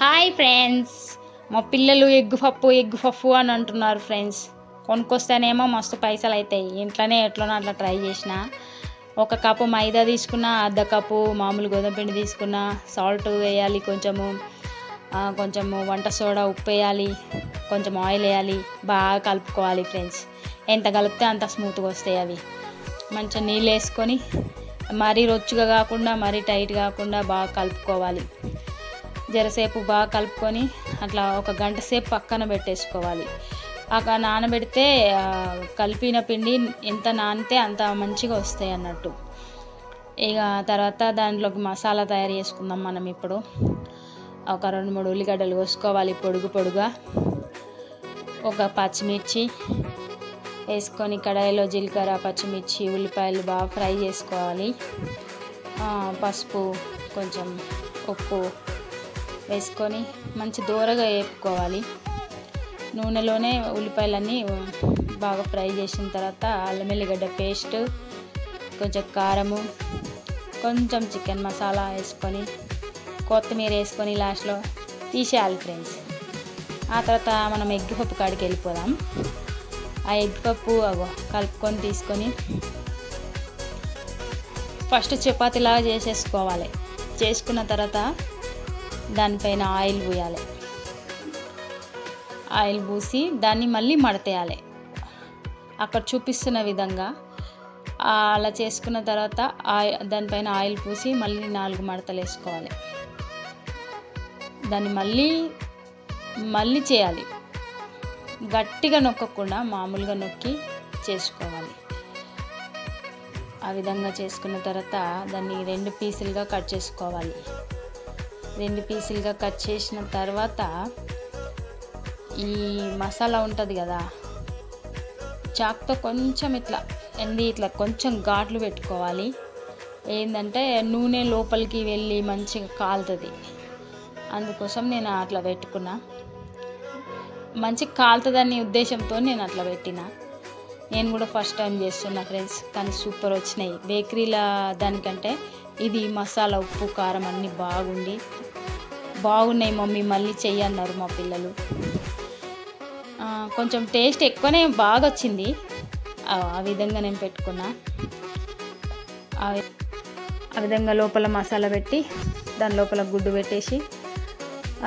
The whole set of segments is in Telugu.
హాయ్ ఫ్రెండ్స్, మా పిల్లలు ఎగ్ పప్పు అని అంటున్నారు ఫ్రెండ్స్. కొనుక్కొస్తేనేమో మస్తు పైసలు అవుతాయి. ఇంట్లోనే ఎట్లనో అట్లా ట్రై చేసిన. 1 కప్పు మైదా తీసుకున్నా, అర్ధ కప్పు మామూలు గోధుమ పిండి తీసుకున్నా. సాల్ట్ వేయాలి, కొంచెము వంట సోడా, ఉప్పు వేయాలి, కొంచెం ఆయిల్ వేయాలి, బాగా కలుపుకోవాలి ఫ్రెండ్స్. ఎంత కలిపితే అంత స్మూత్గా వస్తాయి అవి. మంచిగా నీళ్ళు వేసుకొని మరీ రొచ్చుగా కాకుండా మరీ టైట్ కాకుండా బాగా కలుపుకోవాలి. జరసేపు బాగా కలుపుకొని అట్లా 1 గంట సేపు పక్కన పెట్టేసుకోవాలి. అక్కడ నానబెడితే కలిపిన పిండి ఎంత నానితే అంత మంచిగా వస్తాయి అన్నట్టు. ఇక తర్వాత దాంట్లోకి మసాలా తయారు చేసుకుందాం మనం. ఇప్పుడు ఒక 2-3 ఉల్లిగడ్డలు కోసుకోవాలి పొడుగుగా. 1 పచ్చిమిర్చి వేసుకొని కడాయిలో జీలకర్ర, పచ్చిమిర్చి, ఉల్లిపాయలు బాగా ఫ్రై చేసుకోవాలి. పసుపు, కొంచెం ఉప్పు వేసుకొని మంచి దూరగా వేపుకోవాలి. నూనెలోనే ఉల్లిపాయలన్నీ బాగా ఫ్రై చేసిన తర్వాత అల్లం వెల్లిగడ్డ పేస్ట్, కొంచెం కారము, కొంచెం చికెన్ మసాలా వేసుకొని కొత్తిమీర వేసుకొని లాస్ట్లో తీసేయాలి ఫ్రెండ్స్. ఆ తర్వాత మనం ఎగ్ పప్పు కాడికి వెళ్ళిపోదాం. ఆ ఎగ్ పప్పు కలుపుకొని తీసుకొని ఫస్ట్ చపాతీలాగా చేసేసుకోవాలి. చేసుకున్న తర్వాత దానిపైన ఆయిల్ పోయాలి. ఆయిల్ పూసి దాన్ని మళ్ళీ మడతేయాలి అక్కడ చూపిస్తున్న విధంగా. అలా చేసుకున్న తర్వాత దానిపైన ఆయిల్ పూసి మళ్ళీ 4 మడతలు వేసుకోవాలి. దాన్ని మళ్ళీ చేయాలి. గట్టిగా నొక్కకుండా మామూలుగా నొక్కి చేసుకోవాలి. ఆ విధంగా చేసుకున్న తర్వాత దాన్ని 2 పీసులుగా కట్ చేసుకోవాలి. 2 పీసులుగా కట్ చేసిన తర్వాత ఈ మసాలా ఉంటుంది కదా, చాక్తో కొంచెం ఇట్లా కొంచెం ఘాట్లు పెట్టుకోవాలి. ఏంటంటే నూనె లోపలికి వెళ్ళి మంచిగా కాలుతుంది. అందుకోసం నేను అట్లా పెట్టుకున్నా. మంచిగా కాలుతుందని ఉద్దేశంతో నేను అట్లా పెట్టిన. నేను కూడా ఫస్ట్ టైం చేస్తున్నా ఫ్రెండ్స్, కానీ సూపర్ వచ్చినాయి. బేకరీల దానికంటే ఇది మసాలా, ఉప్పు, కారం అన్నీ బాగున్నాయి మమ్మీ, మళ్ళీ చెయ్యన్నారు మా పిల్లలు. కొంచెం టేస్ట్ ఎక్కువనే బాగా వచ్చింది. ఆ విధంగా నేను పెట్టుకున్నా. ఆ విధంగా లోపల మసాలా పెట్టి దాని లోపల గుడ్డు పెట్టేసి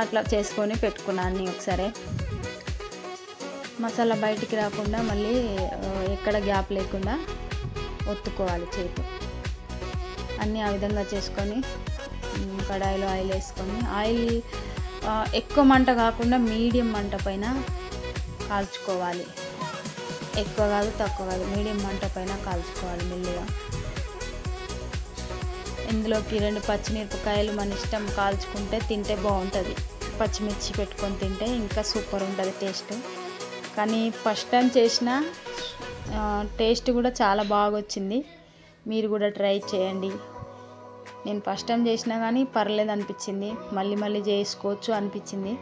అట్లా చేసుకొని పెట్టుకున్నా అన్నీ ఒకసారి. మసాలా బయటికి రాకుండా మళ్ళీ ఎక్కడ గ్యాప్ లేకుండా ఒత్తుకోవాలి చేతి. అన్నీ ఆ విధంగా చేసుకొని కడాయిలో ఆయిల్ వేసుకొని, ఆయిల్ ఎక్కువ మంట కాకుండా మీడియం మంట పైన కాల్చుకోవాలి. ఎక్కువ కాదు తక్కువ కాదు, మీడియం మంట పైన కాల్చుకోవాలి మెల్లిగా. ఇందులోకి 2 పచ్చిమిరపకాయలు మన ఇష్టం, కాల్చుకుంటే తింటే బాగుంటుంది. పచ్చిమిర్చి పెట్టుకొని తింటే ఇంకా సూపర్ ఉంటుంది టేస్ట్. కానీ ఫస్ట్ టైం చేసిన టేస్ట్ కూడా చాలా బాగా వచ్చింది. మీరు కూడా ట్రై చేయండి. నేను ఫస్ట్ టైం చేసినా కానీ పర్లేదు అనిపించింది. మళ్ళీ చేసుకోవచ్చు అనిపించింది.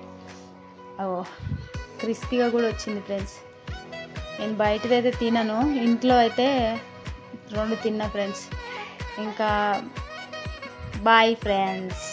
క్రిస్పీగా కూడా వచ్చింది ఫ్రెండ్స్. నేను బయటదైతే తినను, ఇంట్లో అయితే 2 తిన్నా ఫ్రెండ్స్. ఇంకా బాయ్ ఫ్రెండ్స్.